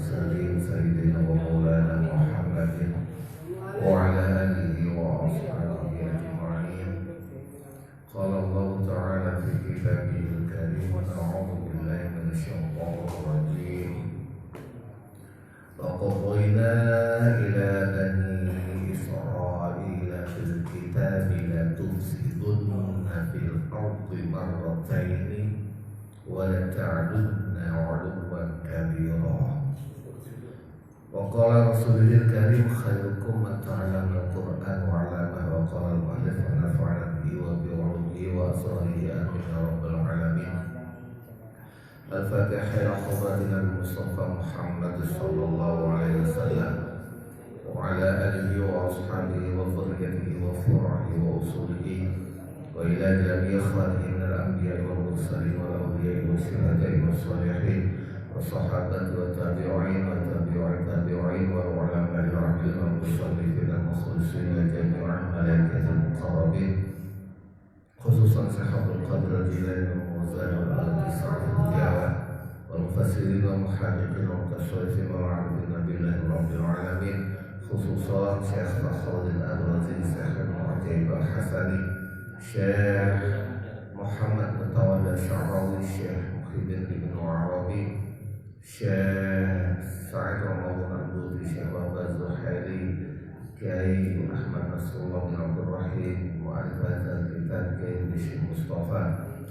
المرسلين سيدنا ومولانا محمد وعلى آله وأصحابه أجمعين. قال الله تعالى في كتابه الكريم: أعوذ بالله من الشيطان الرجيم. وقضينا إلى بني إسرائيل في الكتاب لتفسدن في الأرض مرتين ولتعلن علوا كبيرا. وقال رسوله الكريم: خيركم من تعلم القرآن وعلمه. وقال المؤلف: ونفعنا به وبعلومه وأسراره آمين يا رب العالمين. الفاتحة إلى حضرتنا المصطفى محمد صلى الله عليه وسلم وعلى آله وأصحابه وذريته وفروعه وأصوله وإلى جميع خلقه من الأنبياء والمرسلين والأولياء والشهداء والصالحين والصحابة والتابعين والتابعين والعلماء العاملين والمصلين المخلصين جميع الملائكة المقربين، خصوصا صحاب القدر الجيلاني والموزان والأرض سعد الدعوة والمفسرين والمحققين والمتصوفين والعارفين بالله رب العالمين، خصوصا شيخ فخر الأبرزي شيخ المعجب الحسني شيخ محمد متولى الشعراوي الشيخ محمد بن عربي شيخ سعيد رمضان الدودي شيخ بابا الزحيري كي أحمد نصر الله بن عبد الرحيم مؤلف هذا الكتاب كي بشير مصطفى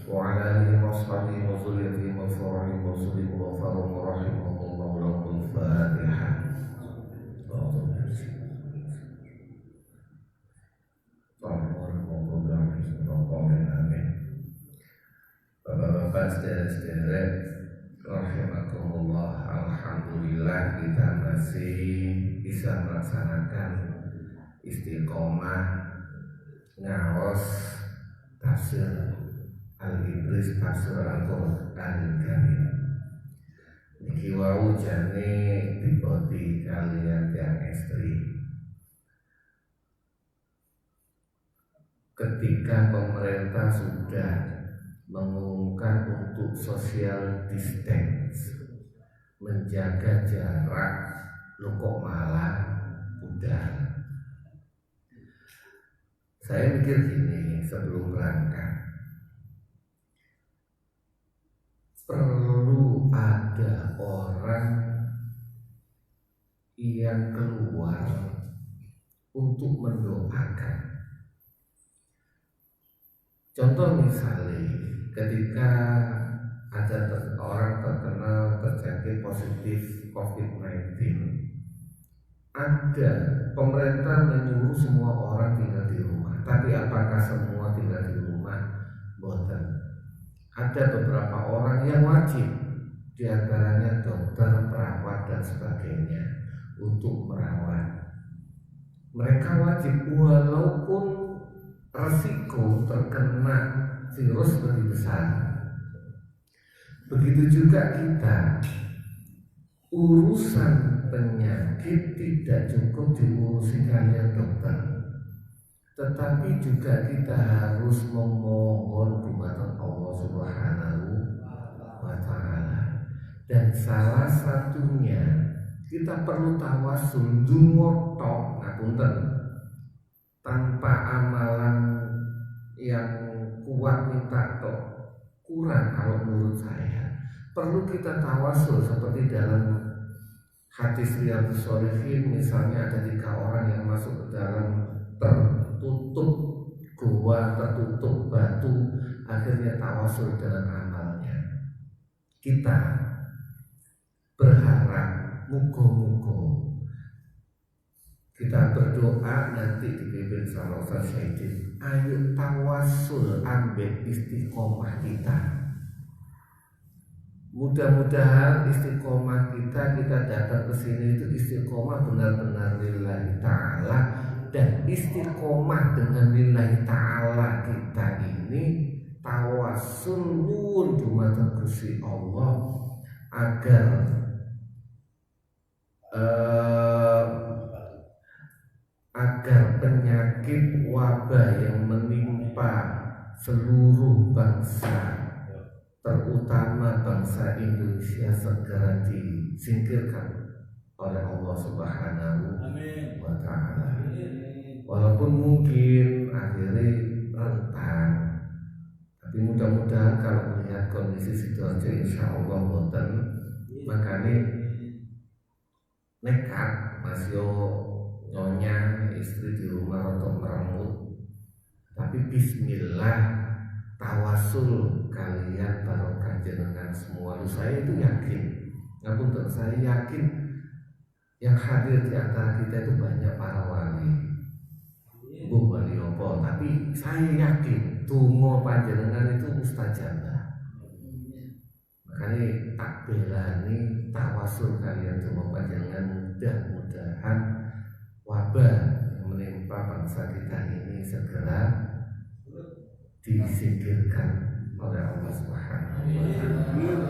وعلى آله وأصحابه وذريته وفروعهم وصلهم وغفرهم ورحمهم الله لهم. الفاتحة. Bapak-bapak, saudara-saudara rahimakumullah, alhamdulillah kita masih bisa melaksanakan istiqomah ngaos tafsir Al-Ibris, tafsir Al-Qur'an Al-Karim. Niki wau jane dipoti kalian yang ekstrim. Ketika pemerintah sudah mengumumkan untuk social distance, menjaga jarak, lu kok malah udah. Saya mikir gini sebelum berangkat, perlu ada orang yang keluar untuk mendoakan. Contoh misalnya ketika ada orang terkenal terjangkit positif COVID-19, ada pemerintah menyuruh semua orang tinggal di rumah. Tapi apakah semua tinggal di rumah? Boten. Ada beberapa orang yang wajib, diantaranya dokter, perawat dan sebagainya, untuk merawat. Mereka wajib walaupun resiko terkena virus lebih besar. Begitu juga kita, urusan penyakit tidak cukup diurusi kalian dokter, tetapi juga kita harus memohon dumateng Allah Subhanahu wa Ta'ala. Dan salah satunya kita perlu tawasul dungo tok ngapunten, tanpa amalan yang kuat minta tok kurang. Kalau menurut saya perlu kita tawasul seperti dalam hadis Riyadhus Shalihin, misalnya ada 3 orang yang masuk ke dalam tertutup gua, tertutup batu, akhirnya tawasul dengan amalnya. Kita berharap mugo-mugo kita berdoa nanti dipimpin sama Ustaz Syahidin, ayo tawasul ambil istiqomah kita. Mudah-mudahan istiqomah kita datang ke sini itu istiqomah benar-benar lillahi ta'ala. Dan istiqomah dengan lillahi ta'ala kita ini tawasul nuwun dumateng Gusti Allah agar agar penyakit wabah yang menimpa seluruh bangsa, terutama bangsa Indonesia, segera disingkirkan oleh Allah Subhanahu wa Ta'ala. Walaupun mungkin akhirnya rentan, tapi mudah-mudahan kalau melihat kondisi situasi insya Allah boten, makanya nekat masih nyonya istri di rumah untuk merenggut, tapi bismillah tawasul kalian barokah jenengan semua. Saya itu yakin, ngapunten, saya yakin yang hadir di antara kita itu banyak para wali, bu wali opo, tapi saya yakin donga panjenengan itu mustajabah. Makanya tak belani tawasul kalian donga panjenengan, mudah-mudahan wabah yang menimpa bangsa kita ini segera disingkirkan oleh Allah Subhanahu wa Ta'ala.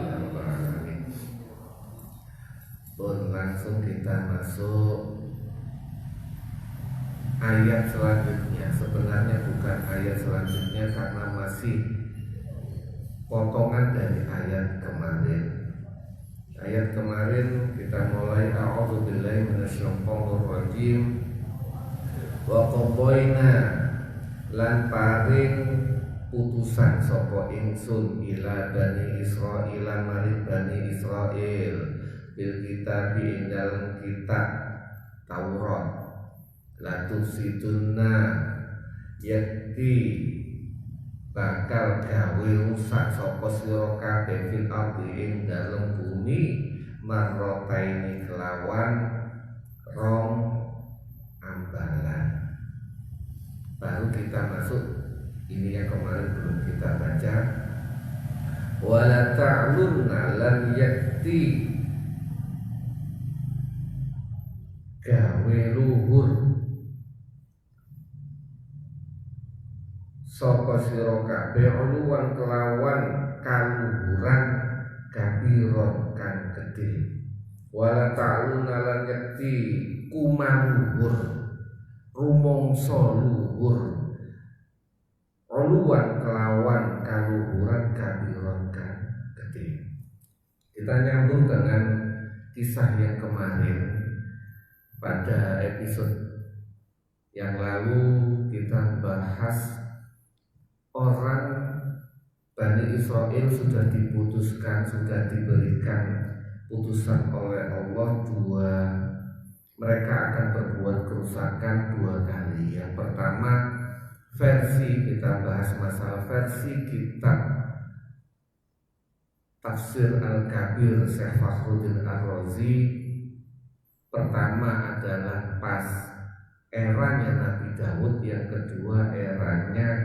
Langsung kita masuk ayat selanjutnya. Sebenarnya bukan ayat selanjutnya karena masih potongan dari ayat kemarin. Ayat kemarin kita mulai a'udzubillahi minasyaitonir rajim. Wa qadayna lan paring putusan sapa ingsun ila bani Israil maring bani Israil bil kitab ing dalam kitab Taurat, la tufsidunna yakti bakal gawe rusak sapa sira kabeh fil ardi ing dalem bumi marrotaini kelawan rong ambalan. Baru kita masuk ini yang kemarin belum kita baca. Wala ta'lunna lan yakti gawe luhur sapa sira kabeh uluwan kelawan kaluhuran kabiron kang gedhe. Wala ta'lunna lan yakti kumaluhur rumangsa luhur uluwan kelawan kaluhuran kabiron kang gedhe. Kita nyambung dengan kisah yang kemarin. Pada episode yang lalu kita bahas orang Bani Israel sudah diputuskan, sudah diberikan putusan oleh Allah mereka akan berbuat kerusakan dua kali. Yang pertama versi, kita bahas masalah versi kitab Tafsir Al-Kabir Syekh Fakhruddin Ar-Razi. Pertama adalah pas eranya Nabi Daud, yang kedua eranya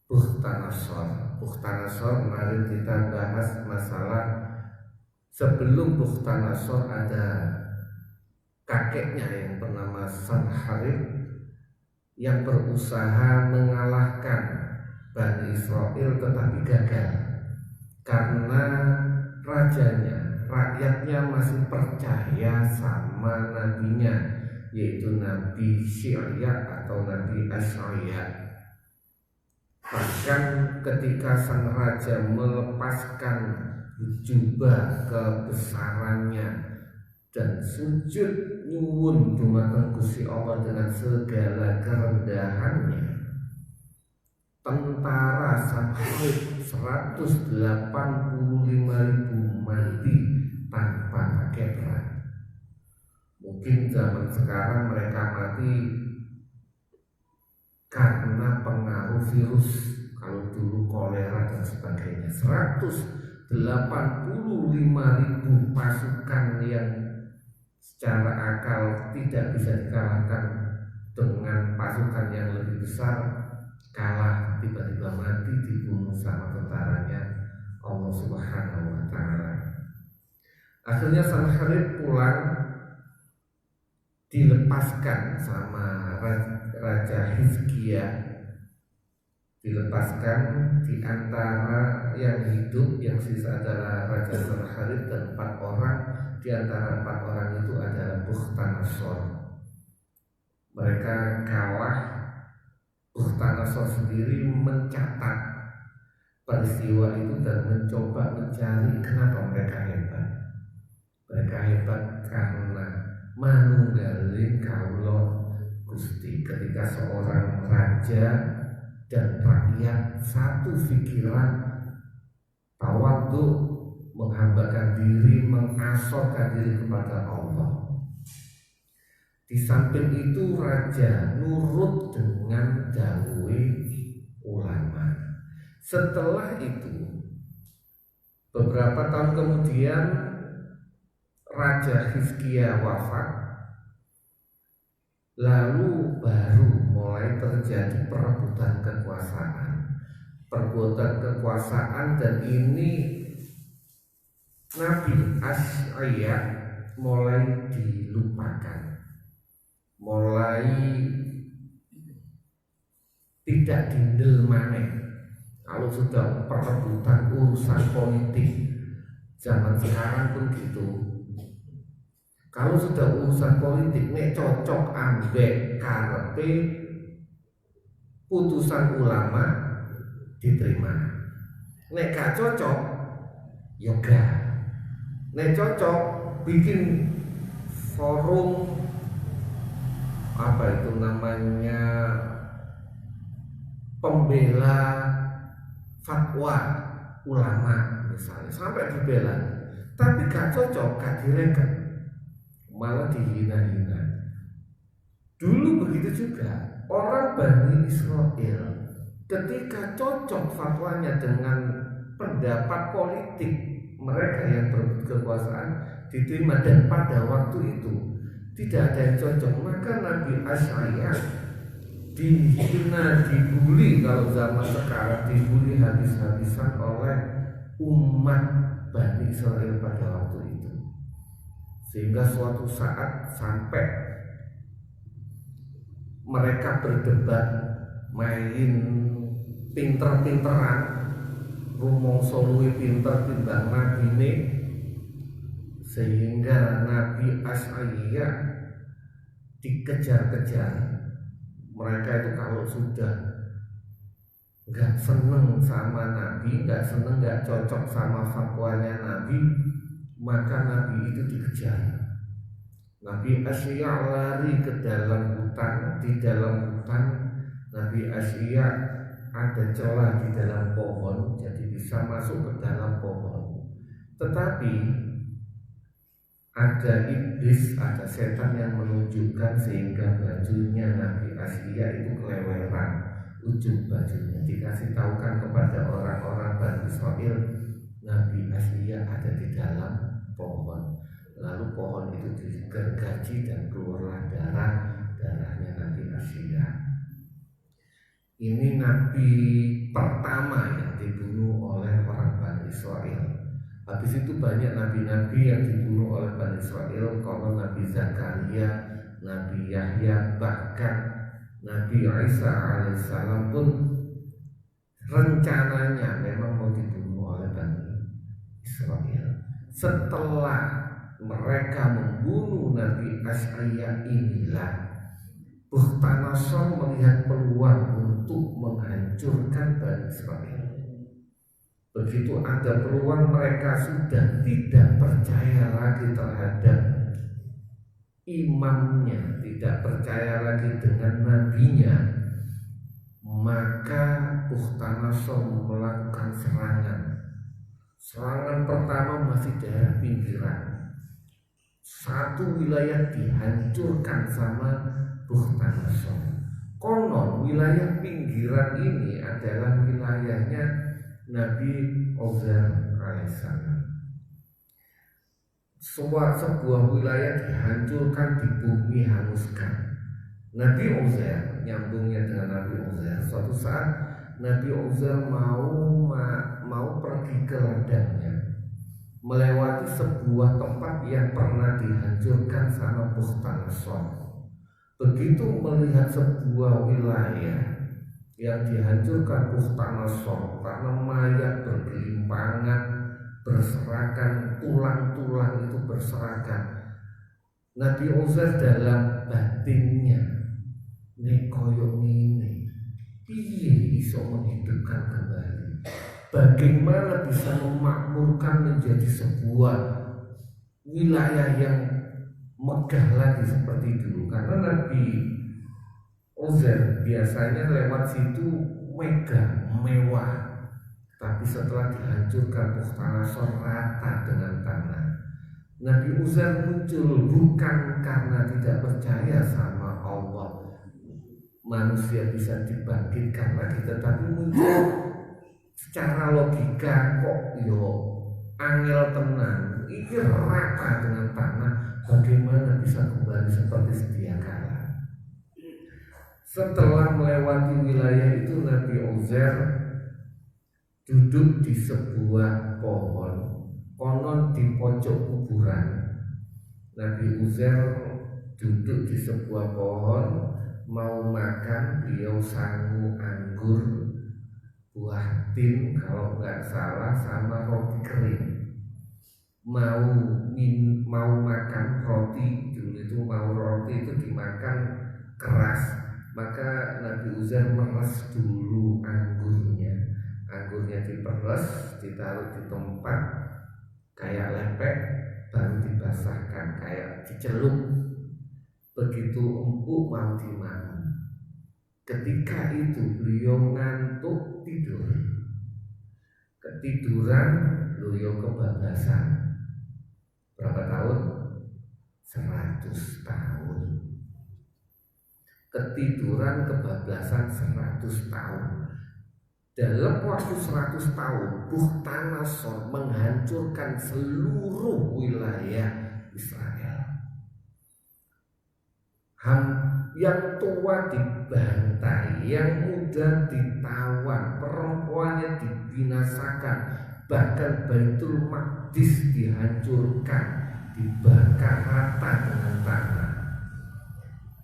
Bukhtanasor. Bukhtanasor kemarin kita bahas masalah sebelum Bukhtanasor ada kakeknya yang bernama Sanharib yang berusaha mengalahkan Bani Israel tetapi gagal karena rakyatnya masih percaya sama nabinya, yaitu Nabi Syirya atau Nabi Asy'ariyah. Bahkan ketika sang raja melepaskan jubah kebesarannya dan sujud nyuwun dumateng Gusti Allah dengan segala kerendahannya, tentara sampai 185.000 mati tanpa pakai perang. Mungkin zaman sekarang mereka mati karena pengaruh virus, kalau dulu kolera dan sebagainya. 185.000 pasukan yang secara akal tidak bisa dikalahkan dengan pasukan yang lebih besar, kalah, tiba-tiba mati, dibunuh sama tentaranya Allah Subhanahu wa Ta'ala. Akhirnya Sanharib pulang, dilepaskan sama Raja Hizkia, dilepaskan. Di antara yang hidup, yang sisa adalah Raja Sanharib dan 4 orang. Di antara 4 orang itu adalah Bukhtanasor. Mereka kalah. Bukhtanasor sendiri mencatat peristiwa itu dan mencoba mencari kenapa mereka hebat. Mereka hebat karena manunggaling kawula Gusti. Ketika seorang raja dan rakyat satu pikiran, tawadhu, menghambakan diri, mengasihkan diri kepada Allah. Di samping itu raja nurut dengan dawuhe ulama. Setelah itu beberapa tahun kemudian Raja Hizkia wafat, lalu baru mulai terjadi perebutan kekuasaan, dan ini Nabi Asy'aya mulai dilupakan, mulai tidak dindel maneh. Kalau sudah perebutan urusan politik zaman sekarang pun gitu. Kalau sudah urusan politik nek cocok ambek karepe putusan ulama diterima. Nek gak cocok yoga. Nek cocok bikin forum apa itu namanya, pembela fatwa ulama misalnya, sampai dibela. Tapi gak cocok, gak direken, malah dihina-hina. Dulu begitu juga orang Bani Israel, ketika cocok fatwanya dengan pendapat politik mereka yang berebut kekuasaan, diterima. Dan pada waktu itu tidak ada yang cocok, maka Nabi Asy'aya dihina, dibully. Kalau zaman sekarang dibully habis-habisan oleh umat Bani Israel pada waktu itu. Sehingga suatu saat sampai mereka berdebat, main pinter-pinteran, rumangsa luwih pinter timbang nabine, sehingga Nabi Asy'aya dikejar-kejar. Mereka itu kalau sudah nggak seneng sama Nabi, nggak seneng, nggak cocok sama fatwanya Nabi, maka Nabi itu dikejar. Nabi Asy'aya lari ke dalam hutan. Di dalam hutan Nabi Asy'aya ada celah di dalam pohon, jadi bisa masuk ke dalam pohon. Tetapi ada iblis, ada setan yang menunjukkan, sehingga bajunya Nabi Asy'aya itu keleweran, ujung bajunya. Dikasih tahukan kepada orang-orang Bani Israil, Nabi Asy'aya ada di dalam pohon. Lalu pohon itu digergaji dan keluarlah darahnya Nabi Asy'aya. Ini nabi pertama yang dibunuh oleh orang Bani Israil. Habis itu banyak nabi-nabi yang dibunuh oleh Bani Israil, kalau Nabi Zakaria, Nabi Yahya, bahkan Nabi Isa alaihissalam pun rencananya memang mau dibunuh oleh Bani Israil. Setelah mereka membunuh Nabi Asy'aya inilah Bukhtanasor melihat peluang untuk menghancurkan Bani Israil. Begitu ada peluang, mereka sudah tidak percaya lagi terhadap imamnya, tidak percaya lagi dengan nabinya, maka Bukhtanasor melakukan serangan. Serangan pertama masih daerah pinggiran. Satu wilayah dihancurkan sama Bukhtanasor. Konon wilayah pinggiran ini adalah wilayahnya Nabi Uzair alaihissalam. Sebuah wilayah dihancurkan, dibumi hanguskan. Nabi Uzair, nyambungnya dengan Nabi Uzair, suatu saat Nabi Uzair mau pergi ke ladangnya, melewati sebuah tempat yang pernah dihancurkan sama Bukhtanasor. Begitu melihat sebuah wilayah yang dihancurkan Bukhtanasor karena mayat bergelimpangan, berserakan, tulang-tulang itu berserakan, Nabi Uzair dalam batinnya, nek koyo ngene piye iso menghidupkan kembali, bagaimana bisa memakmurkan menjadi sebuah wilayah yang megah lagi seperti dulu, karena Nabi Uzair biasanya lewat situ megah, mewah. Tapi setelah dihancurkan Bukhtanasor rata dengan tanah. Nabi Uzair muncul bukan karena tidak percaya sama Allah, manusia bisa dibangkitkan lagi, tetapi muncul secara logika, kok yo angel tenang, ini rata dengan tanah, bagaimana bisa kembali seperti sedia kala. Setelah melewati wilayah itu, Nabi Uzair duduk di sebuah pohon, konon di pojok kuburan. Nabi Uzair duduk di sebuah pohon, mau makan, beliau sangu anggur, buah tin kalau nggak salah, sama roti kering. Mau makan roti, dulu itu mau roti itu dimakan keras, maka Nabi Uzair meres dulu anggurnya diperes, ditaruh di tempat kayak lepek, baru dibasahkan kayak dicelup. Begitu empuk mau dimakan. Ketika itu beliau ngantuk tidur. Ketiduran, beliau kebablasan. Berapa tahun? 100 tahun. Ketiduran kebablasan 100 tahun. Dalam waktu 100 tahun, Bukhtanasor menghancurkan seluruh wilayah Israel. Yang tua dibantai, yang muda ditawan, perempuannya dibinasakan, bahkan Baitul Maqdis dihancurkan, dibakar rata dengan tanah.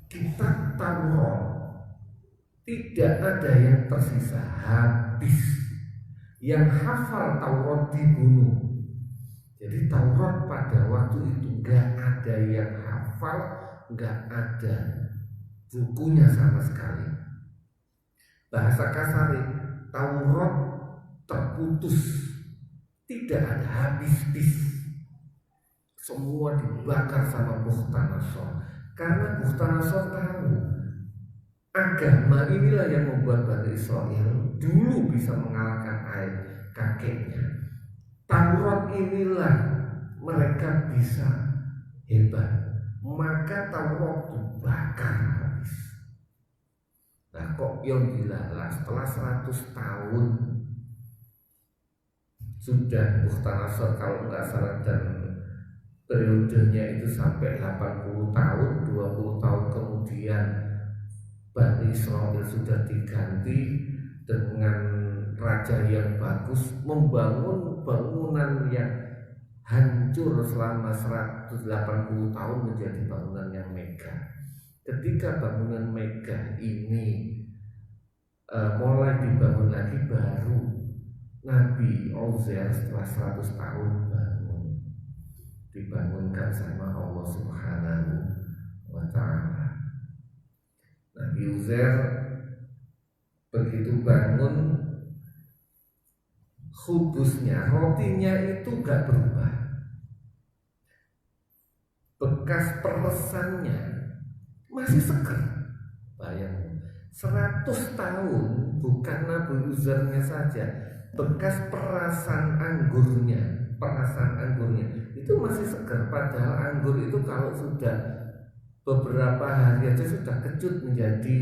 Kitab Taurat tidak ada yang tersisa, habis. Yang hafal Taurat dibunuh. Jadi Taurat pada waktu itu gak ada yang hafal, gak ada bukunya sama sekali. Bahasa kasarnya, Taurat terputus, tidak ada, habis-bis. Semua dibakar sama Bukhtanasor. Karena Bukhtanasor tahu agama inilah yang membuat Bani Israel dulu bisa mengalahkan ayah kakeknya. Taurat inilah mereka bisa hebat. Maka Taurat dibakar habis. Nah kok yang dilala setelah 100 tahun sudah Bukhtanasor, kalau nggak salah, dan periodenya itu sampai 80 tahun, 20 tahun kemudian Bani Israel sudah diganti dengan raja yang bagus, membangun bangunan yang hancur selama 180 tahun menjadi bangunan yang megah. Ketika bangunan megah ini mulai dibangun lagi, baru Nabi Uzair setelah 100 tahun dibangunkan sama Allah Subhanahu wa ta'ala. Nabi Uzair begitu bangun, khubusnya, rotinya itu gak berubah, bekas peresannya masih seger. Bayang, 100 tahun, bukan Nabi Uzairnya saja, bekas perasan anggurnya itu masih segar. Padahal anggur itu kalau sudah beberapa hari aja sudah kecut menjadi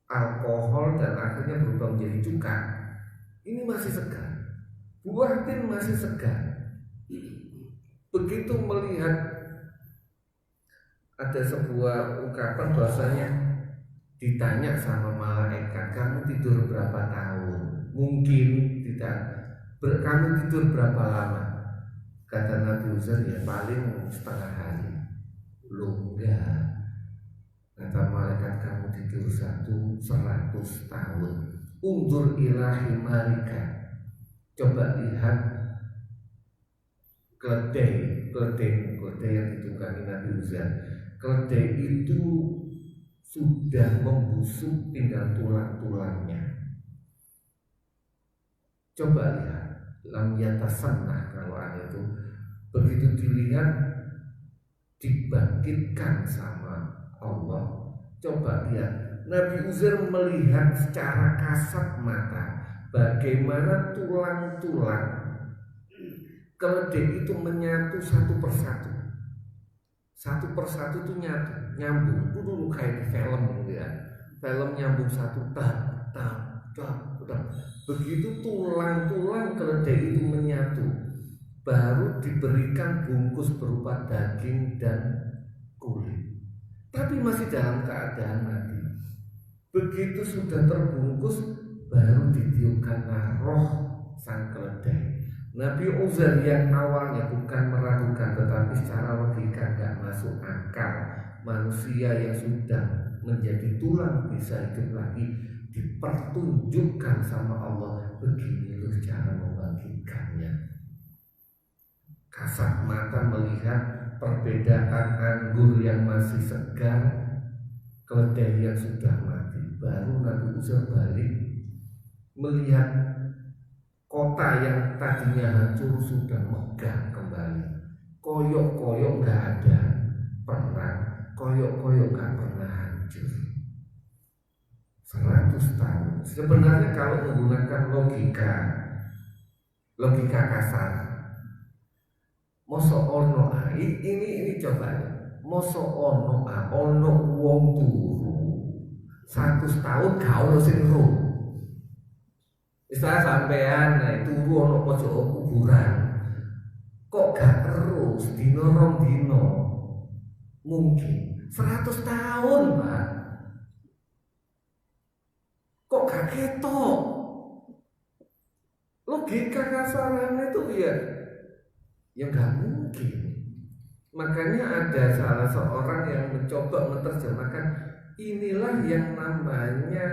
alkohol dan akhirnya berubah menjadi cuka. Ini masih segar. Buah tin masih segar. Begitu melihat, ada sebuah ungkapan bahasanya ditanya sama malaikat, kamu tidur berapa tahun? Mungkin tidak. Kamu tidur berapa lama? Kata Nabi Uzair, ya paling setengah hari. Loh enggak. Kata malaikat, kamu tidur 100 tahun. Undur ilahi marika. Coba lihat keledai yang ditunggangi Nabi Uzair. Keledai itu sudah membusuk, tinggal tulang-tulangnya. Coba lihat, lam yatasannah, kalau ada itu begitu dilihat dibangkitkan sama Allah. Coba lihat, Nabi Uzair melihat secara kasat mata bagaimana tulang-tulang keledai itu menyatu satu persatu. Satu persatu itu nyambung. Itu dulu kayak di film gitu ya. Film nyambung satu tak. Begitu tulang-tulang keledai itu menyatu, baru diberikan bungkus berupa daging dan kulit. Tapi masih dalam keadaan mati. Begitu sudah terbungkus, baru ditiupkan roh sang keledai. Nabi Uzair yang awalnya bukan meragukan, tetapi secara logika gak masuk akal, manusia yang sudah menjadi tulang bisa hidup lagi, dipertunjukkan sama Allah, begini loh cara membangkitkannya. Kasat mata melihat perbedaan anggur yang masih segar, keledai yang sudah mati. Baru Nabi Uzair balik melihat kota yang tadinya hancur sudah megah kembali. Koyok-koyok gak ada perang, koyok-koyok gak pernah hancur. 100 tahun. Sebenarnya kalau menggunakan logika kasar, moso ono ini coba ya. Moso ono wong turu 100 tahun gak ono sing ro. Istilah sampean turu ono pojok kuburan. Kok gak terus dino rong dino? Mungkin 100 tahun, Pak. Kok gak ketok? Logika kasaran itu ya gak mungkin. Makanya ada salah seorang yang mencoba menerjemahkan, inilah yang namanya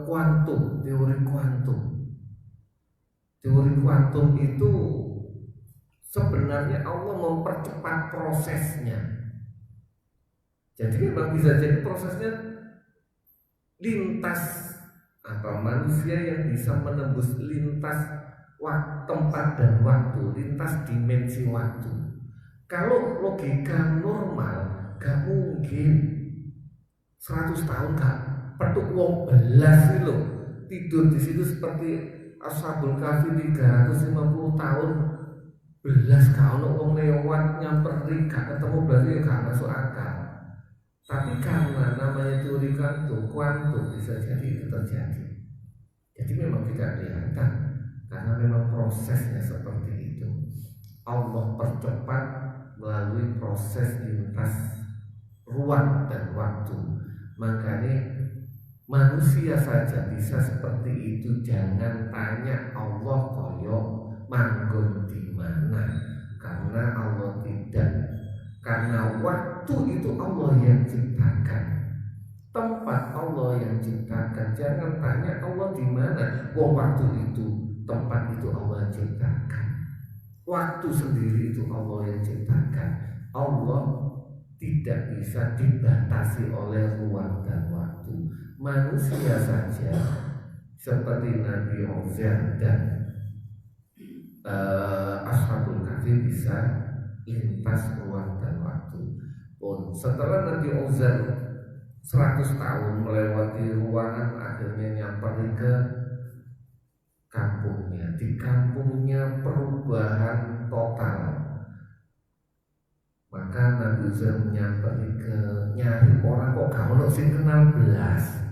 kuantum, teori kuantum. Teori kuantum itu sebenarnya Allah mempercepat prosesnya. Jadi memang bisa jadi prosesnya lintas manusia yang bisa menembus lintas tempat dan waktu, lintas dimensi waktu. Kalau logika normal gak mungkin 100 tahun gak petuk wong belas itu tidur di situ seperti Ashabul Kahfi 350 tahun belas kalau wong lewat nyamperin gak ketemu, berarti gak masuk akal. Tapi karena namanya teori kuantum bisa jadi itu terjadi. Jadi memang tidak kelihatan karena memang prosesnya seperti itu. Allah percepat melalui proses lintas ruang dan waktu. Makanya manusia saja bisa seperti itu. Jangan tanya Allah koyok manggon di mana, karena Allah tidak. Karena waktu itu Allah yang ciptakan, tempat Allah yang ciptakan. Jangan tanya Allah di mana. Waktu itu, tempat itu Allah ciptakan. Waktu sendiri itu Allah yang ciptakan. Allah tidak bisa dibatasi oleh ruang dan waktu. Manusia saja seperti Nabi Uzair dan Ashabul Kahfi bisa lintas ruang dan waktu. Pun setelah Nabi Uzair 100 tahun melewati ruangan, akhirnya nyamper ke kampungnya. Di kampungnya perubahan total. Maka Nabi Uzair nyamper ke nyari orang, kok kalau sing kenal belas.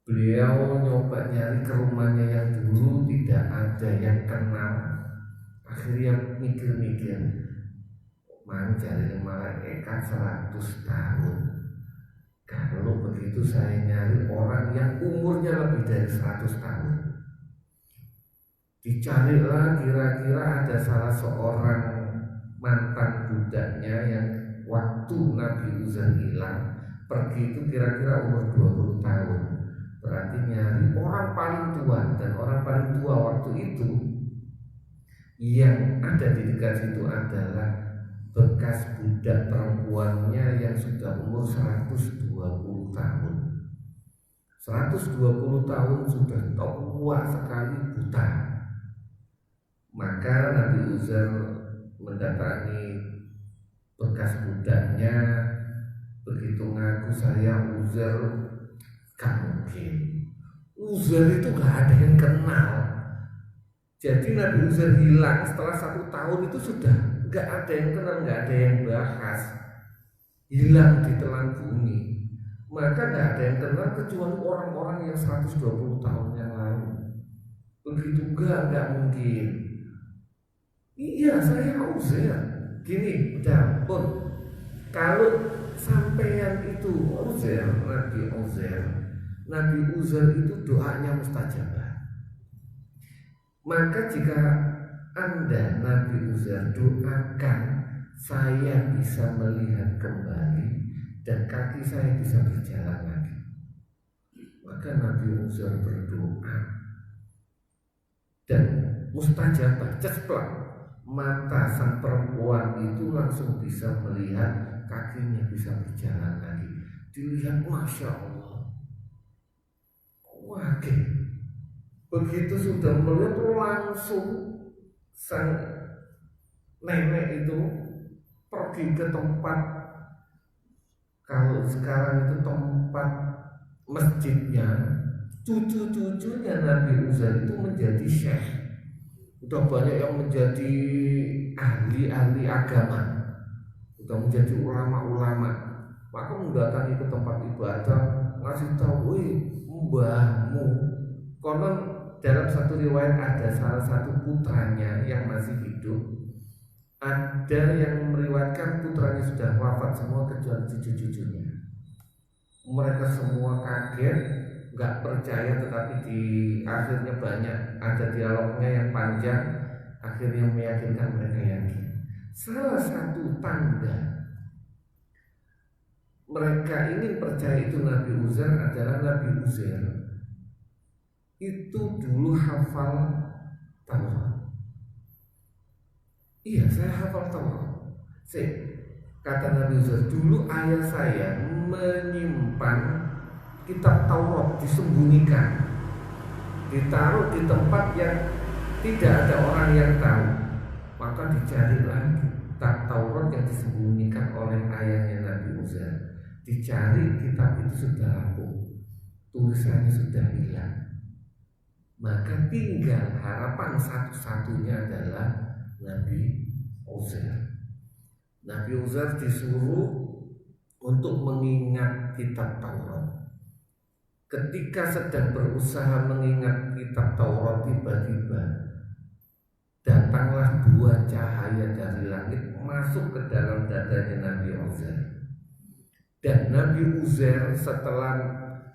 Beliau nyoba nyari ke rumahnya yang dulu tidak ada yang kenal. Akhirnya mikir-mikir, cari malaikat 100 tahun. Kalau begitu saya nyari orang yang umurnya lebih dari 100 tahun. Dicarilah, kira-kira ada salah seorang mantan budaknya yang waktu Nabi Uzair hilang, pergi itu kira-kira umur 20 tahun. Berarti nyari orang paling tua, dan orang paling tua waktu itu yang ada di dekat situ adalah bekas budak perempuannya yang sudah umur 120 tahun. 120 tahun sudah tua sekali, buta. Maka Maka Nabi Uzair mendatangi bekas budaknya, begitu ngaku saya Uzair, gak mungkin. Uzair itu gak ada yang kenal. Jadi Nabi Uzair hilang setelah 1 tahun itu sudah gak ada yang kenal, gak ada yang bahas. Hilang di telan bumi. Maka gak ada yang kenal kecuali orang-orang yang 120 tahun yang lalu. Begitu gak mungkin. Iya, saya Uzair. Gini, udah pun kalau sampeyan itu Uzair, Nabi Uzair itu doanya mustajabah. Maka jika Anda Nabi Uzair doakan saya bisa melihat kembali dan kaki saya bisa berjalan lagi, maka Nabi Uzair berdoa dan mustajabah, cesplak mata sang perempuan itu langsung bisa melihat kakinya bisa berjalan lagi. Dilihat, Masya Allah, wah, begitu sudah melihat langsung sang nenek itu pergi ke tempat, kalau sekarang itu tempat masjidnya, cucu-cucunya Nabi Uzair itu menjadi syekh. Udah banyak yang menjadi ahli-ahli agama, udah menjadi ulama-ulama. Maka mendatangi ke tempat ibadah, ngasih tahu, mbahmu. Konon dalam satu riwayat ada salah satu putranya yang masih hidup, ada yang meriwayatkan putranya sudah wafat semua kecuali cucu-cucunya. Mereka semua kaget, nggak percaya, tetapi di akhirnya banyak ada dialognya yang panjang, akhirnya meyakinkan mereka yakin. Salah satu tanda mereka ingin percaya itu Nabi Uzair adalah Nabi Uzair itu dulu hafal Taurat. Iya, saya hafal Taurat. Kata Nabi Uzair, dulu ayah saya menyimpan kitab Taurat, disembunyikan, ditaruh di tempat yang tidak ada orang yang tahu. Maka dicari lagi kitab Taurat yang disembunyikan oleh ayahnya Nabi Uzair. Dicari, kitab itu sudah rapuh, tulisannya sudah hilang. Maka tinggal harapan satu-satunya adalah Nabi Uzair. Nabi Uzair disuruh untuk mengingat kitab Taurat. Ketika sedang berusaha mengingat kitab Taurat, tiba-tiba datanglah 2 cahaya dari langit masuk ke dalam dadanya Nabi Uzair. Dan Nabi Uzair setelah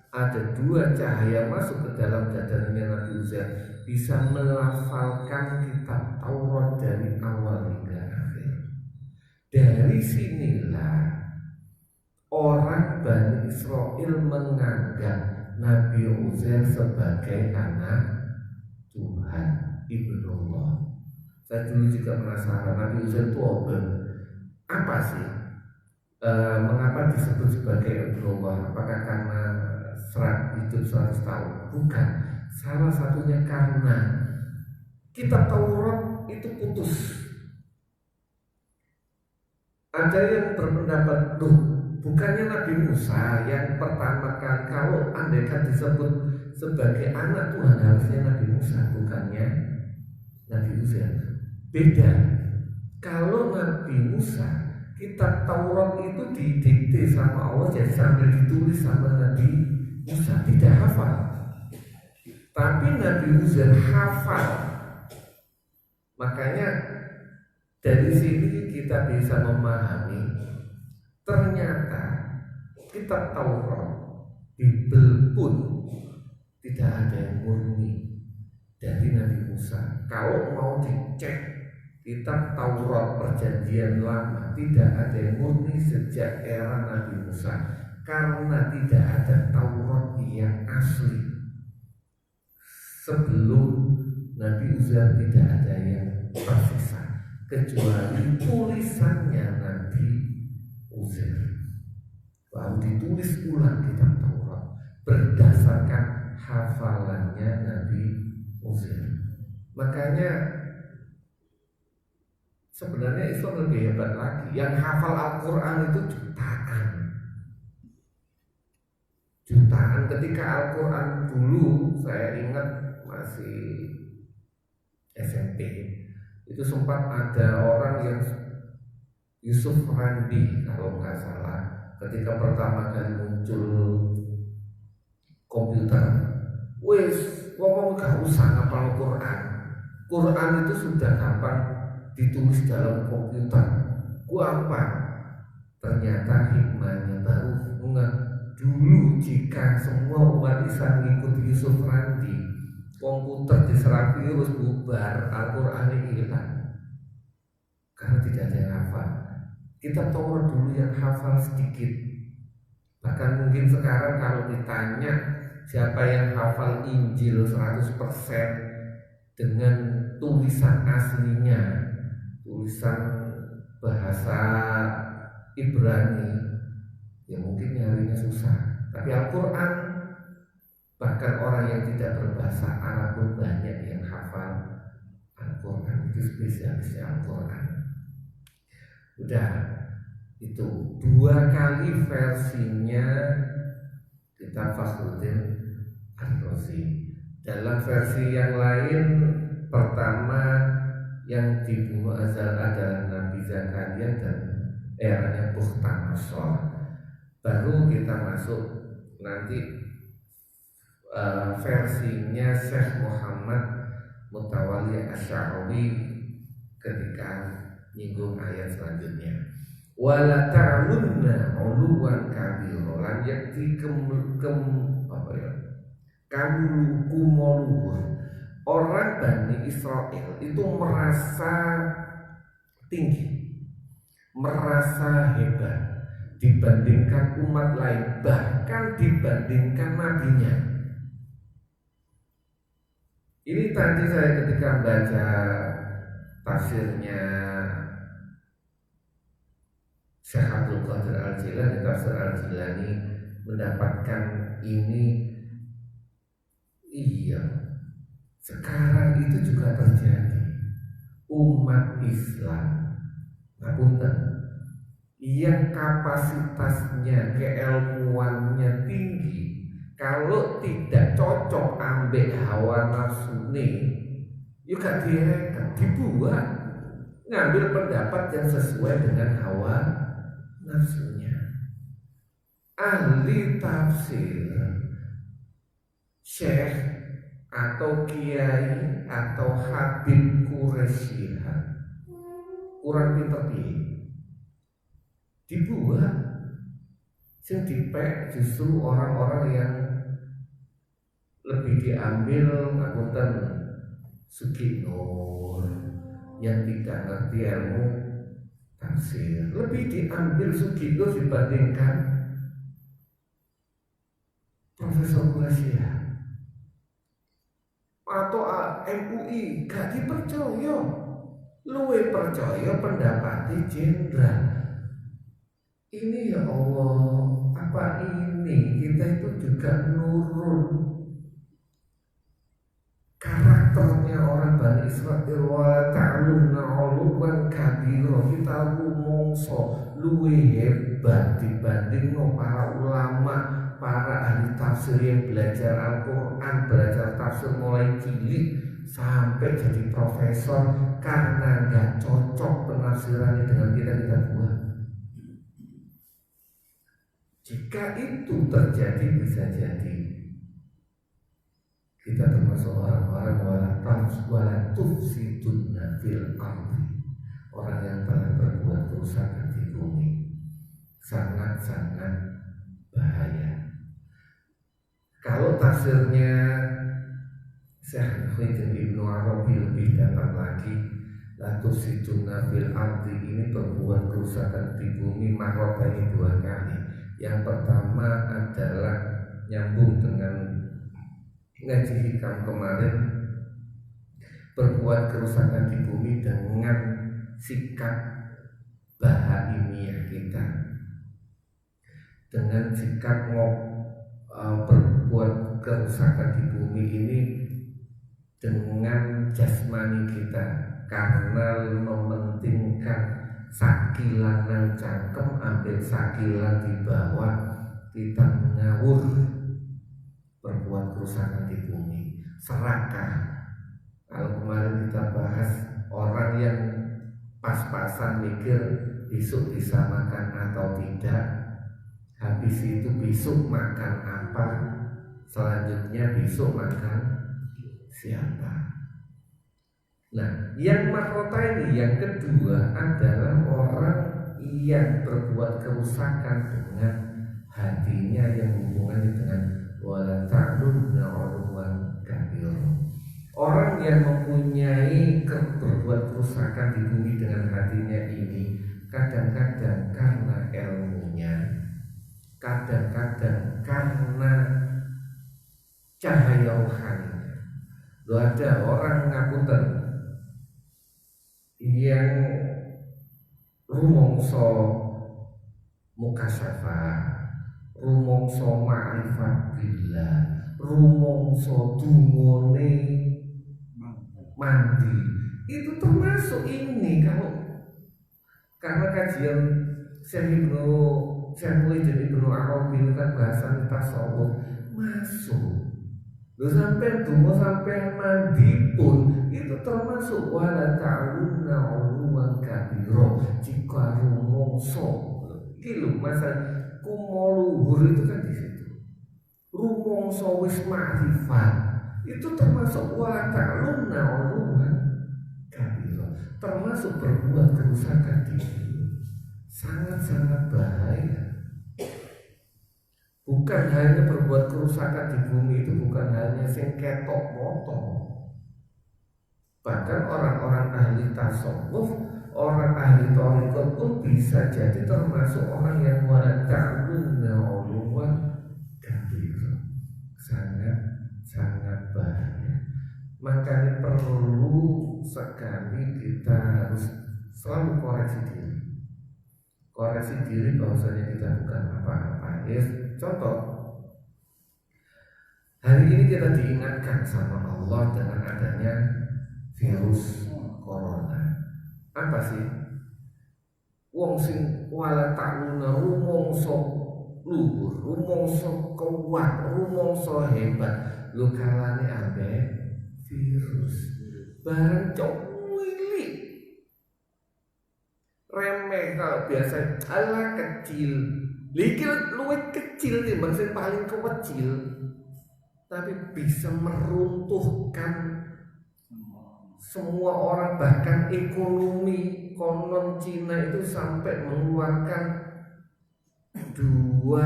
ada 2 cahaya masuk ke dalam dadanya Nabi Uzair bisa melafalkan kitab Taurat dari awal hingga akhir. Dari sinilah orang Bani Israel menganggap Nabi Uzair sebagai anak Tuhan, Ibnullah. Saya dulu juga penasaran, Nabi Uzair itu apa sih? Mengapa disebut sebagai Ibnullah? Apakah karena hidup 100 tahun? Bukan. Salah satunya karena kitab Taurat itu putus. Ada yang berpendapat, bukannya Nabi Musa yang pertama kali, kalau andaikan disebut sebagai anak Tuhan harusnya Nabi Musa, bukannya Nabi Uzair. Beda. Kalau Nabi Musa, kitab Taurat itu didikte sama Allah, jadi sambil ditulis sama Nabi Musa, tidak hafal. Tapi Nabi Uzair hafal. Makanya dari sini kita bisa memahami ternyata kitab Taurat, Bible pun tidak ada yang murni dari Nabi Musa. Kalau mau dicek kitab Taurat Perjanjian Lama, tidak ada yang murni sejak era Nabi Musa, karena tidak ada Taurat yang asli. Sebelum Nabi Uzair tidak ada yang tersisa kecuali tulisannya Nabi Uzair. Lalu ditulis ulang kitab Taurat berdasarkan hafalannya Nabi Uzair. Makanya Sebenarnya Islam lebih hebat lagi. Yang hafal Al-Quran itu jutaan. Jutaan. Ketika Al-Quran dulu, saya ingat masih SMP, itu sempat ada orang yang Yusuf Randi kalau nggak salah, ketika pertama kali muncul komputer, wes ngomong gak usah ngapal Quran. Quran itu sudah gampang ditulis dalam komputer. Gua apa? Ternyata hikmahnya baru enggak. Dulu jika semua umat Islam mengikuti Yusuf Randi, komputer diserang virus, bubar, Al-Quran ini hilang. Karena tidak ada yang hafal. Kita Taurat dulu yang hafal sedikit. Bahkan mungkin sekarang kalau ditanya siapa yang hafal Injil 100% dengan tulisan aslinya, tulisan bahasa Ibrani, ya mungkin nyarinya susah. Tapi Al-Quran, bahkan orang yang tidak berbahasa Arab pun banyak yang hafal Al-Quran. Itu spesialisnya Al-Quran. Udah, itu 2 kali versinya kitab Fakhruddin Ar-Razi. Dalam versi yang lain, pertama yang dibunuh Azal adalah Nabi Zakaria dan eranya Bukhtanasor. Baru kita masuk nanti versinya Syekh Muhammad Mutawalli Asy'ari ketika nyinggung ayat selanjutnya. Wala ta'lunna 'uluwan kabira lan yakti kamulukumulur. Orang Bani Israel itu merasa tinggi, merasa hebat dibandingkan umat lain, bahkan dibandingkan nabinya. Ini tadi saya ketika baca tafsirnya Syekh Abdul Qadir Al-Jilani, tafsir Al-Jilani, mendapatkan ini. Iya, sekarang itu juga terjadi. Umat Islam, ngapunten, yang kapasitasnya, keilmuannya tinggi, kalau tidak cocok ambek hawa nafsu juga direka, dibuat ngambil pendapat yang sesuai dengan hawa nafsunya. Ahli tafsir, syekh atau kiai atau habib Quraisyah kurang pinter piye dibuat, sing dipek justru orang-orang yang lebih diambil ngapunten Suginur yang tidak ngerti ilmu tafsir, lebih diambil Suginur dibandingkan Profesor Quraisyah atau MUI. Gak dipercaya, luwe percaya pendapat jenderal. Ini ya Allah, apa ini kita itu juga nurun karakternya orang Bani Israil. Wa ta'lunna 'uluwan kabira, kita rumongso luwe hebat dibanding para ulama, para ahli tafsir yang belajar Al-Quran, belajar tafsir mulai cilik sampai jadi profesor, karena gak cocok penafsirannya dengan kita buat. Jika itu terjadi, bisa jadi kita termasuk orang-orang wala tufsiduna fil ardi, orang yang telah berbuat kerusakan di bumi. Sangat-sangat bahaya. Kalau tafsirnya Syekh Ibnu Arabi lebih dalam lagi, la tufsiduna fil ardi, ini berbuat kerusakan di bumi marotani 2 kali. Yang pertama adalah nyambung dengan ngaji hikam kemarin, berbuat kerusakan di bumi dengan sikap bahaimiyah kita, dengan sikap berbuat kerusakan di bumi ini dengan jasmani kita karena mementingkan sakilan yang cangkem ambil sakilan di bawah, kita ngawur berbuat kerusakan di bumi, serakah. Kalau kemarin kita bahas orang yang pas-pasan mikir besok bisa makan atau tidak, habis itu besok makan apa, selanjutnya besok makan siapa. Nah, yang makrota ini yang kedua adalah orang yang berbuat kerusakan dengan hatinya yang hubungannya dengan wala ta'lunna 'uluwan kabir. Orang yang mempunyai berbuat kerusakan di bumi dengan hatinya ini kadang-kadang karena ilmunya, kadang-kadang karena cahaya rohani. Lo ada orang ngapunten yang rumongso mukasyafah, rumongso ma'rifat billah, rumongso dungone mandi, itu termasuk ini. Kalau karena kajian Syekh Ibnu Arabi kan bahasan tasawuf masuk. Lu sampai dungo sampai mandi pun itu termasuk wala ta'lunna 'uluwan kabira. Jika rumongso iki lho masa kumoluhur itu kan di situ. Rumongso wis ma'rifat itu termasuk wala ta'lunna 'uluwan kabira, termasuk berbuat kerusakan di sini. Sangat-sangat bahaya. Bukan hanya berbuat kerusakan di bumi, itu bukan hanya sing ketok moto. Bahkan orang-orang ahli tasawuf, orang ahli thariqah pun bisa jadi termasuk orang yang wala ta'lunna 'uluwan kabira. Sangat bahaya. Makanya perlu sekali kita harus selalu koreksi diri. Koreksi diri bahwasanya kita bukan apa-apa. Contoh, hari ini kita diingatkan sama Allah dengan adanya virus corona. Apa sih? Wong sing wala ta'lunna rumongso luhur, rumongso kuat, rumongso hebat, lu kalane ambek virus. Barang cowili remeh kalau biasa ala kecil. Likil luwih kecil nih, maksudnya paling kecil, tapi bisa meruntuhkan semua orang, bahkan ekonomi. Konon Cina itu sampai mengeluarkan 20.000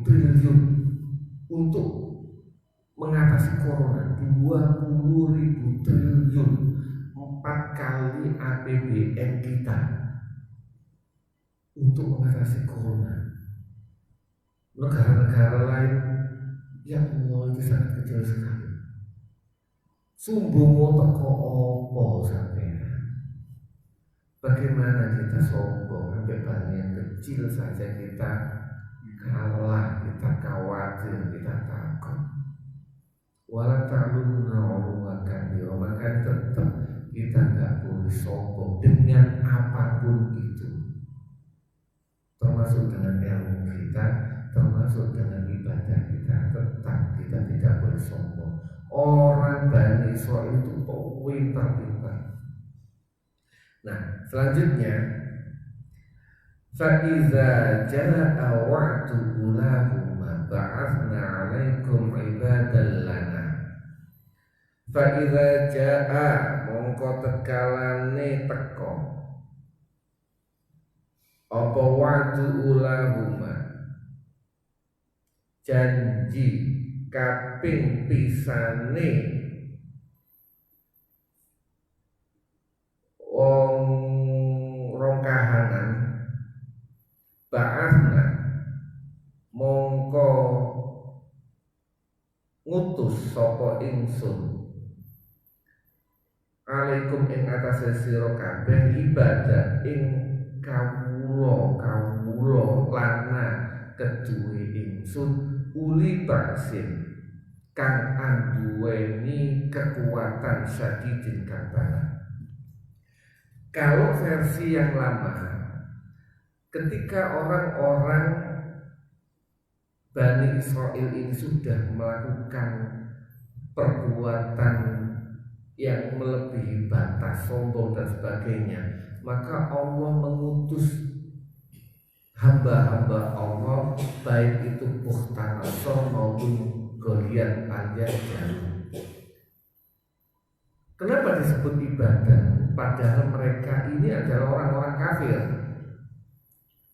triliun untuk mengatasi corona. 20.000 triliun, 4 kali APBN kita untuk mengatasi corona. Negara-negara lain, ya Allah, itu sangat kecil sekali. Sumbungmu teko opo sampai. Bagaimana kita sombong sampai barang yang kecil saja kita kalah, kita khawatir, kita takut. Wala ta'lunna 'uluwan kabira, maka tetap kita nggak boleh sombong dengan apapun itu. Termasuk dengan ilmu kita, termasuk dengan ibadah kita, tetap kita tidak boleh sombong. Orang Bani Israil itu pintar-pintar. Nah, selanjutnya, فَإِذَا جَاءَ وَعْدُ أُولَاهُمَا بَعَثْنَا عَلَيْكُمْ عِبَادًا لَنَا. فَإِذَا جَاءَ mongko tekalane teko apa wa'du ulahuma, janji kaping pisane wong rong kahanan, ba'athna mongko ngutus sapa ingsun alaikum ing atase sira kabeh ibadah ing kawula lana keduwe ingsun uli baksin kang anduweni kekuatan syadidin kang banget. Kalau versi yang lama, ketika orang-orang Bani Israel ini sudah melakukan perbuatan yang melebihi batas, sombong dan sebagainya, maka Allah mengutus hamba-hamba Allah, baik itu Bukhtanasor maupun Goliat alias Jalut. Kenapa disebut ibadah? Padahal mereka ini adalah orang-orang kafir.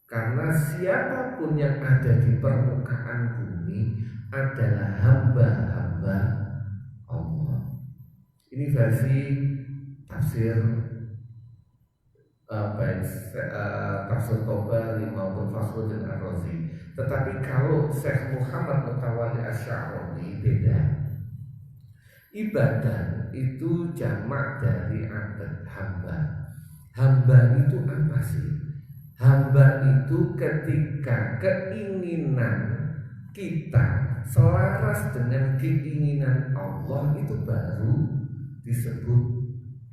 Karena siapapun yang ada di permukaan bumi adalah hamba-hamba Allah. Ini versi tafsir tafsir Tabari maupun Fakhruddin Ar-Razi. Tetapi kalau Syekh Muhammad Mutawalli Asy-Sya'rani beda. Ibadah itu jamak dari abad, hamba. Hamba itu apa sih? Hamba itu ketika keinginan kita selaras dengan keinginan Allah, itu baru disebut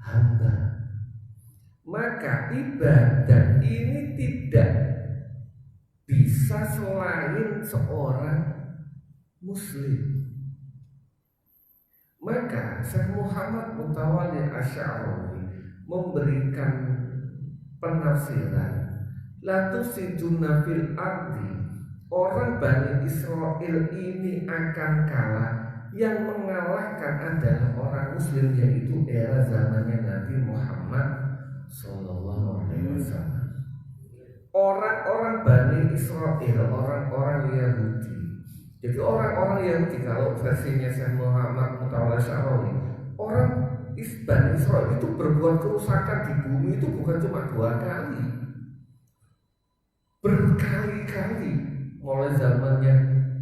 hamba. Maka ibadah ini tidak bisa selain seorang muslim. Maka Syekh Muhammad Mutawalli Asy-Sya'rani memberikan penafsiran, la tusiduna fil ardi, orang Bani Israel ini akan kalah. Yang mengalahkan adalah orang muslim, yaitu era zamannya Nabi Muhammad Sallallahu Alaihi Wasallam. Orang-orang Bani Israel, orang-orang Yahudi. Jadi orang-orang Yahudi, kalau versinya Syekh Muhammad Mutawalli Asy-Sya'rani, orang Bani Israel itu berbuat kerusakan di bumi itu bukan cuma 2 kali, berkali-kali. Mulai zamannya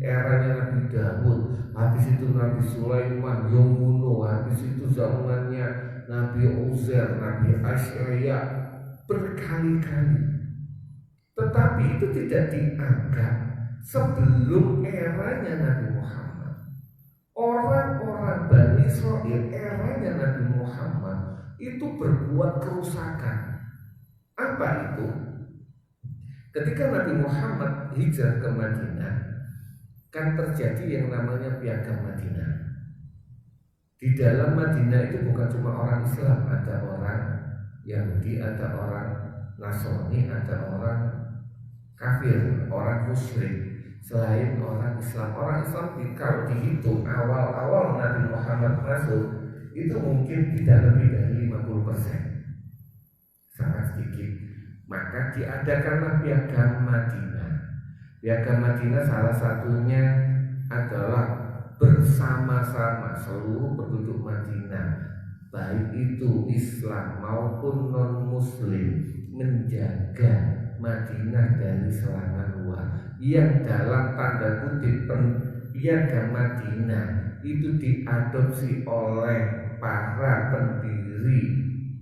eranya Nabi Daud, habis itu Nabi Sulaiman yang bunuh, habis itu zamannya Nabi Uzair, Nabi Asy'aya, berkali-kali. Tetapi itu tidak dianggap sebelum eranya Nabi Muhammad. Orang-orang Bani Israel eranya Nabi Muhammad itu berbuat kerusakan. Apa itu? Ketika Nabi Muhammad hijrah ke Madinah, kan terjadi yang namanya Piagam Madinah. Di dalam Madinah itu bukan cuma orang Islam, ada orang Yahudi, ada orang Nasrani, ada orang kafir, orang musyrik. Selain orang Islam, kalau dihitung awal-awal Nabi Muhammad masuk, itu mungkin tidak lebih dari 50%, sangat sedikit. Maka diadakanlah Piagam Madinah. Piagam Madinah salah satunya adalah bersama-sama seluruh penduduk Madinah, baik itu Islam maupun non-Muslim, menjaga Madinah dari serangan luar. Yang dalam tanda kutip Piagam Madinah itu diadopsi oleh para pendiri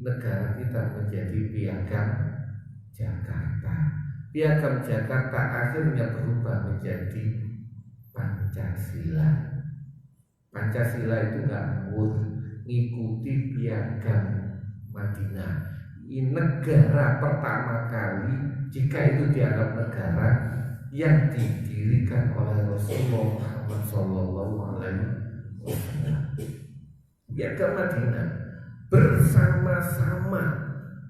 negara kita menjadi Piagam Jakarta. Piagam Jakarta akhirnya berubah menjadi Pancasila. Pancasila itu nggak mengikuti Piagam Madinah. Ini negara pertama kali, jika itu dianggap negara, yang didirikan oleh Rasulullah Muhammad Sallallahu Alaihi Wasallam. Piagam Madinah bersama-sama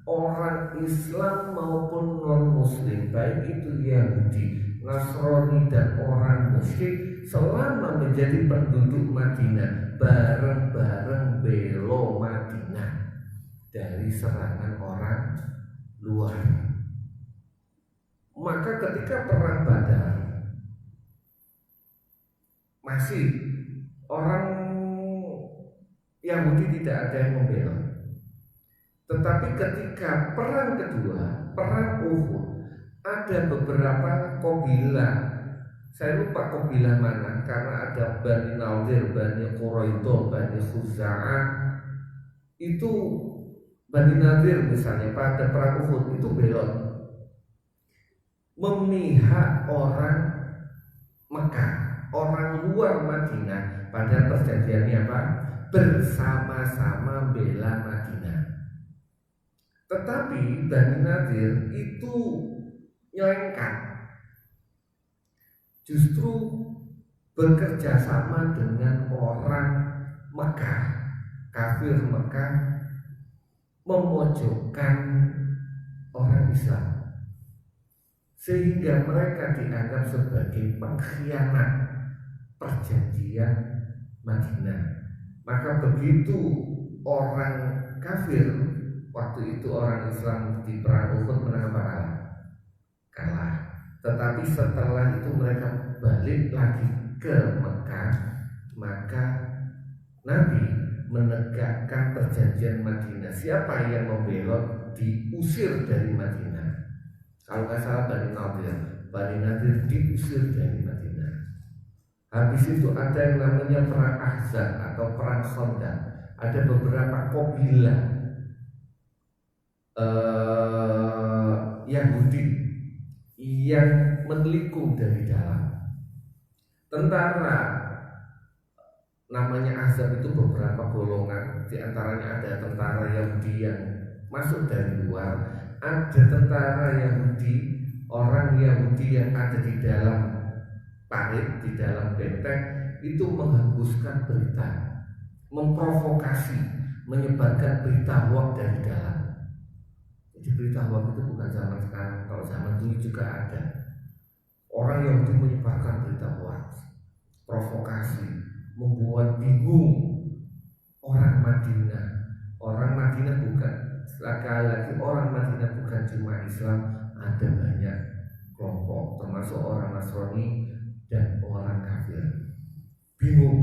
orang Islam maupun non-Muslim, baik itu Yahudi, Nasrani dan orang musyrik, selama menjadi penduduk Madinah, bareng-bareng belo Madinah dari serangan orang luar. Maka ketika perang Badar, masih orang Yahudi tidak ada yang membela. Tetapi ketika perang kedua, perang Uhud, ada beberapa kabilah. Saya lupa kabilah mana, karena ada Bani Nadir, Bani Quraidah, Bani Khuza'ah. Itu Bani Nadir misalnya pada perang Uhud itu belot, memihak orang Mekah, orang luar Madinah. Pada perjanjiannya apa? Bersama-sama bela Madinah. Tetapi Bani Nadir itu nyelengkat, justru bekerja sama dengan orang Mekah, kafir Mekah, memojokkan orang Islam, sehingga mereka dianggap sebagai pengkhianat perjanjian Madinah. Maka begitu orang kafir, waktu itu orang Islam di perang Uhud menang apa kalah? Kalah. Tetapi setelah itu mereka balik lagi ke Mekah, maka Nabi menegakkan perjanjian Madinah. Siapa yang membelot diusir dari Madinah. Kalau nggak salah Bani Nadir diusir dari Madinah. Habis itu ada yang namanya perang Ahzab atau perang Khandaq. Ada beberapa kabilah Yahudi yang menelikung dari dalam. Tentara namanya Ahzab itu beberapa golongan. Di antaranya ada tentara Yahudi yang masuk dari luar, ada tentara Yahudi, orang Yahudi yang ada di dalam parit, di dalam benteng, itu menghembuskan berita, memprovokasi, menyebarkan berita hoax dari dalam. Jadi berita hoax itu bukan zaman sekarang, kalau zaman dulu juga ada. Orang Yahudi menyebarkan berita hoax, provokasi, membuat bingung orang Madinah. Orang Madinah bukan, sekali lagi orang Madinah bukan cuma Islam, ada banyak kelompok, termasuk orang Nasrani dan orang kafir. Bingung.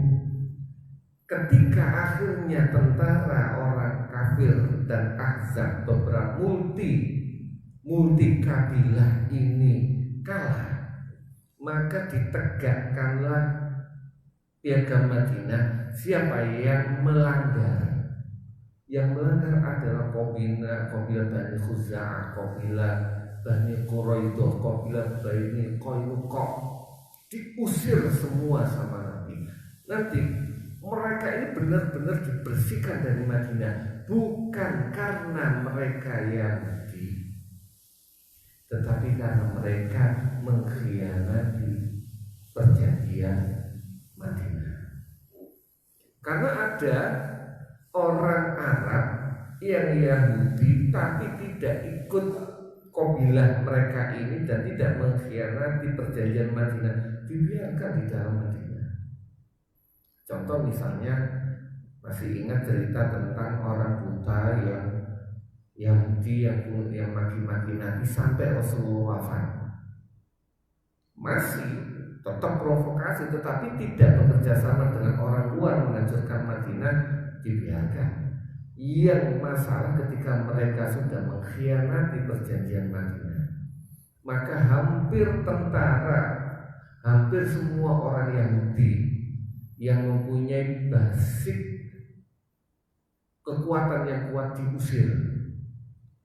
Ketika akhirnya tentara orang kafir dan Ahzab, beberapa multi kabilah ini kalah, maka ditegakkanlah piagam Madinah. Siapa yang melanggar? Yang melanggar adalah kabilah Bani Khuza'ah, kabilah Bani Quraidah, kabilah Bani Qainuqa, diusir semua sama Nabi. Nanti mereka ini benar-benar dibersihkan dari Madinah, bukan karena mereka Yahudi, tetapi karena mereka mengkhianati perjanjian Madinah. Karena ada orang Arab yang Yahudi tapi tidak ikut kabilah mereka ini dan tidak mengkhianati perjanjian Madinah, dibiarkan di dalam Madinah. Contoh misalnya, masih ingat cerita tentang orang buta yang Yahudi yang maki-maki Nabi sampai Rasulullah wafat. Masih tetap provokasi, tetapi tidak bekerja sama dengan orang luar menghancurkan Madinah, dibiarkan. Yang masalah ketika mereka sudah mengkhianati perjanjian Madinah, maka hampir semua orang Yahudi yang mempunyai basic kekuatan yang kuat diusir.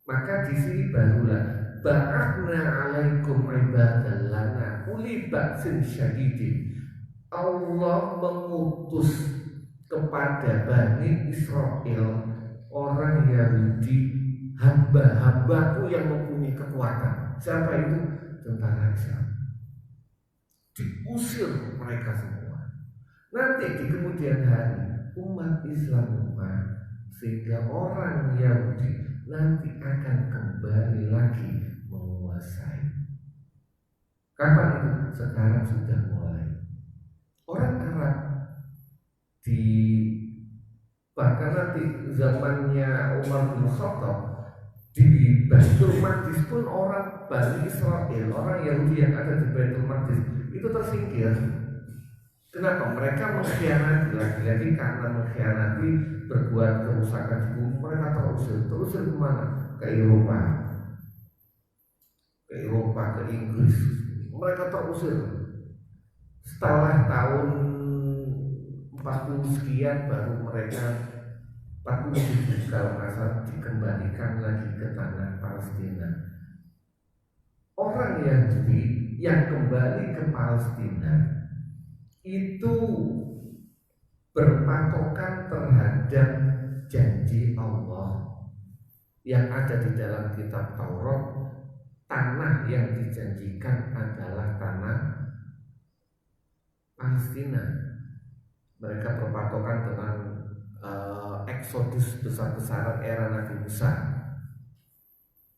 Maka di sini barulah ba'athna 'alaikum ibadan lana uli ba'sin syadidin. Allah mengutus kepada Bani Israel orang Yahudi, hamba-hambaku yang mempunyai kekuatan. Siapa itu? Tentara Islam. Diusir mereka semua. Nanti di kemudian hari umat Islam sehingga orang Yahudi nanti akan kembali lagi menguasai. Kapan itu? Sekarang sudah mulai. Orang Arab bahkan nanti zamannya Umar bin Khattab, di Baitul Maqdis pun orang Bani Israel, orang Yahudi yang ada di Baitul Maqdis itu tersingkir. Kenapa? Mereka mengkhianati, lagi-lagi karena mengkhianati, berbuat kerusakan di bumi, mereka terusir kemana? Ke Eropa, ke Inggris. Mereka terusir. Setelah tahun 40 sekian baru mereka 47 kalau nggak salah dikembalikan lagi ke tanah Palestina. Orang Yahudi yang kembali ke Palestina itu berpatokan terhadap janji Allah yang ada di dalam kitab Taurat. Tanah yang dijanjikan adalah tanah Palestina. Mereka berpatokan dengan eksodus besar-besaran era Nabi Musa.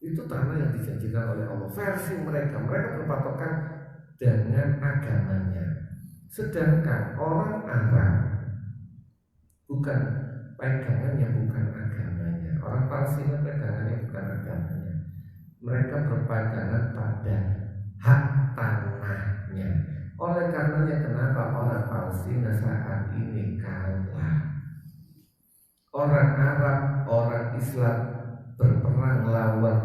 Itu tanah yang dijanjikan oleh Allah. Versi mereka berpatokan dengan agamanya. Sedangkan orang Arab bukan pegangannya, bukan agamanya. Orang Palestina pegangannya bukan agamanya. Mereka berpegangan pada hak tanahnya. Oleh karenanya kenapa orang Palestina saat ini kalah. Orang Arab, orang Islam berperang lawan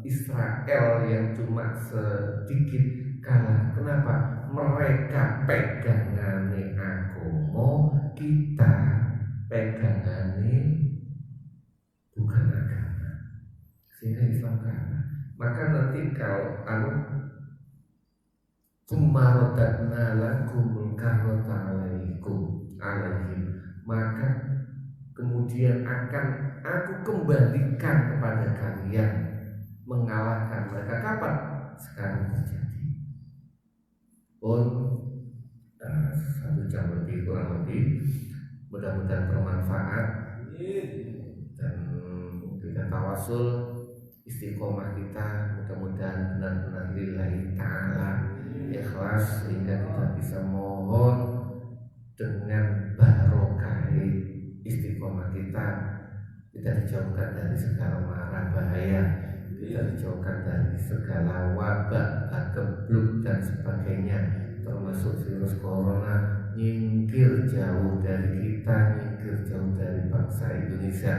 Israel yang cuma sedikit kalah. Kenapa? Mereka pegangane agama, kita pegangane bukan agama. Sehingga Islam kalah. Maka nanti kalau Tsummarodadna lakumul karrota alaihim, maka kemudian akan aku kembalikan kepada kalian mengalahkan mereka. Kapan? Sekarang terjadi. Satu jam lebih, kurang lebih. Mudah-mudahan bermanfaat dan kita tawasul istiqomah kita mudah-mudahan benar-benar lillahi ta'ala, ikhlas, sehingga kita bisa mohon dengan barokah istiqomah kita dijauhkan dari segala mara bahaya, kita dijauhkan dari segala wabah, gebluk dan sebagainya, termasuk virus corona, nyingkir jauh dari kita, nyingkir jauh dari bangsa Indonesia.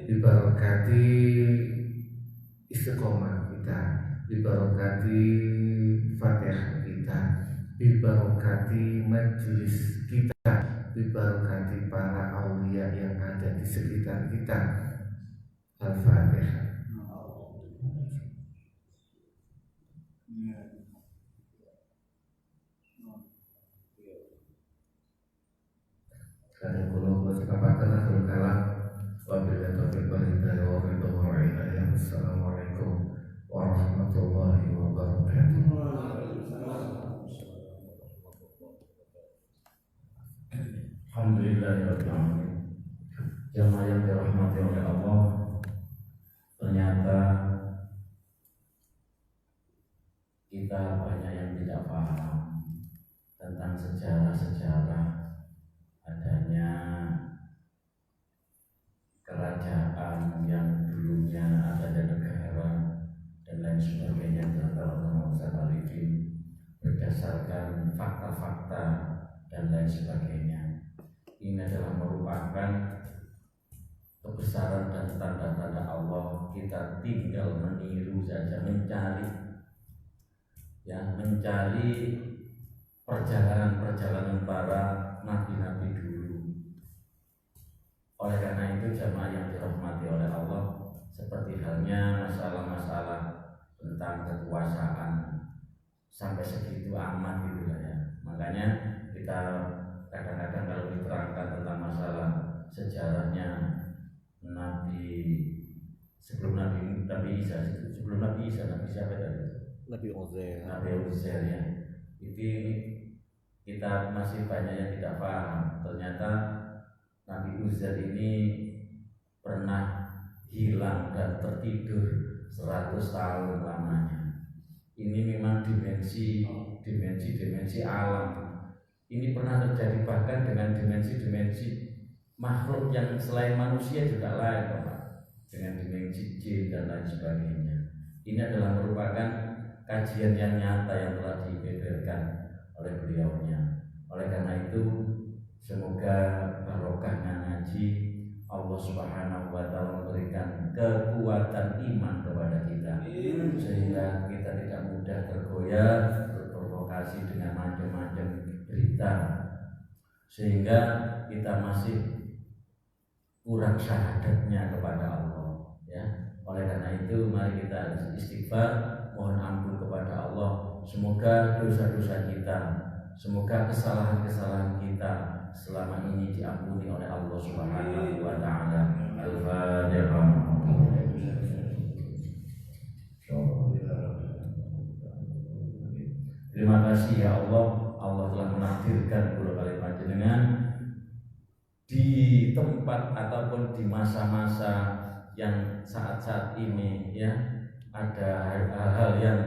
Diberkati istiqomah kita, diberkati Fatihah kita, diberkati majelis kita, diberkati para aulia yang ada di sekitar kita. Al-Fatihah. Kadang kulo sekapakan akhir kalam. Wabillahi taufiq wal hidayah wa ridho wa inayah. Assalamualaikum warahmatullahi wabarakatuh. Alhamdulillahirabbil alamin. Jamaah yang dirahmati oleh Allah, ternyata kita banyak yang tidak paham tentang sejarah-sejarah adanya kerajaan yang dulunya ada negara dan lain sebagainya di antara bangsa Palestina berdasarkan fakta-fakta dan lain sebagainya. Ini adalah merupakan kebesaran dan tanda-tanda Allah. Kita tinggal meniru saja, mencari perjalanan para nabi-nabi dulu. Oleh karena itu jamaah yang dirahmati oleh Allah, seperti halnya masalah-masalah tentang kekuasaan sampai segitu amat gitu ya. Makanya kita kadang-kadang kalau diterangkan tentang masalah sejarahnya Nabi sebelum Nabi Isa siapa tadi? Nabi Uzair ya. Itu kita masih banyak yang tidak paham. Ternyata Nabi Uzair ini pernah hilang dan tertidur 100 tahun lamanya. Ini memang dimensi alam. Ini pernah terjadi bahkan dengan dimensi makhluk yang selain manusia juga lain, Bapak. Dengan dimensi jin dan lain sebagainya. Ini adalah merupakan kajian yang nyata yang telah dibeberkan oleh beliaunya. Oleh karena itu, semoga barokahnya ngaji Allah Subhanahu wa taala memberikan kekuatan iman kepada kita, sehingga kita tidak mudah tergoyah, terprovokasi dengan macam-macam berita, sehingga kita masih kurang syahadatnya kepada Allah ya. Oleh karena itu mari kita istighfar, mohon ampun kepada Allah. Semoga dosa-dosa kita, semoga kesalahan-kesalahan kita, selama ini diampuni oleh Allah Subhanahu wa taala. Al-Fatihah. Terima kasih ya Allah, Allah telah menakdirkan kula kali panjenengan di tempat ataupun di masa-masa yang saat-saat ini ya ada hal-hal yang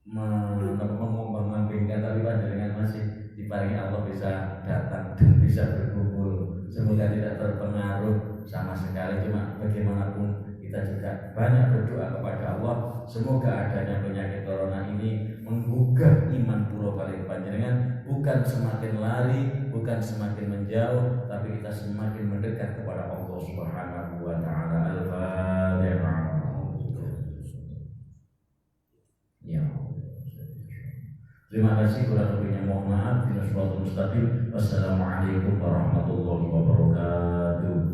mengembangkan, tapi panjenengan masih diparingi Allah bisa datang dan bisa berkumpul. Semoga tidak terpengaruh sama sekali, cuma bagaimanapun kita juga banyak berdoa kepada Allah semoga adanya penyakit corona ini menggugah iman pura kali panjenengan, bukan semakin lari, bukan semakin menjauh, tapi kita semakin mendekat kepada Allah Subhanahu wa taala. Al-Fatihah. Ya. Terima kasih, kurang lebihnya mohon maaf. Wassalamualaikum warahmatullahi wabarakatuh.